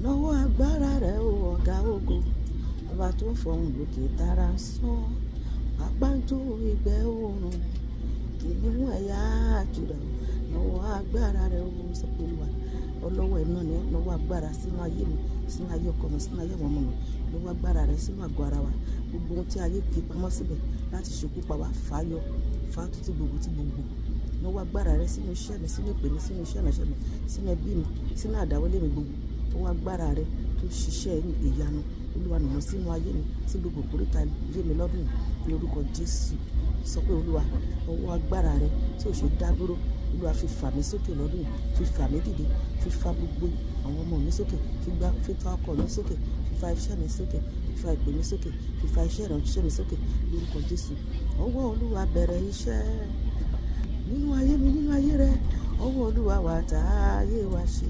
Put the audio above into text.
lọ́wọ́ agbára rẹ̀ o ọ̀gá ògo, ọba tó ń fọhùn lókè tara ń sán, pápáńtó ìgbẹ́ oòrùn, kìnìún ẹ̀yà Júdà, lọ́wọ́ agbára rẹ̀ o sọ pé Olúwa ọlọ́wọ́ ẹ̀ náà ni lọ́wọ́ agbára sínú ayé mi, sínú ayé ọkọ mi, sínú ayé àwọn ọmọ mi, lọ́wọ́ agbára rẹ̀ sínú àgọ́ ara wa, gbogbo ohun tí ayé fi pamọ́ síbẹ̀ láti ṣekú pa wá fàáyọ fàátú tí gbogbo lọ́wọ́ agbára rẹ̀ sínú iṣẹ́ mi, sínú ìpè mi, sínú iṣẹ́ ìránṣẹ́ mi, sínú ẹbí mi, sínú àdáwọlé mi gbogbo, lọ́wọ́ agbára rẹ̀ tó ṣiṣẹ́ ìyanu Olúwa nìyẹn sínú ayé mi, sí gbogbo kòríta ayé mi lọ́dún ní orúkọ Jésù. Sọ pé Olúwa ọwọ́ agbára rẹ̀ tí ò ṣe dá dúró, Olúwa fi fà mí sókè lọ́dún, fi fà mí dìde, fi fà gbogbo àwọn ọmọ mi sókè, fi fà ọkọ mi sókè, fi fà iṣẹ́ mi sókè, fi fà ìpè mi sókè, fi fà iṣẹ́ ìránṣẹ́ mi sókè lórúkọ Jésù. Ọwọ́ Olúwa bẹ̀rẹ̀ iṣẹ́ nínú ayé mi, nínú ayé rẹ, ọwọ́ Olúwa wà tá ayé wa ṣe.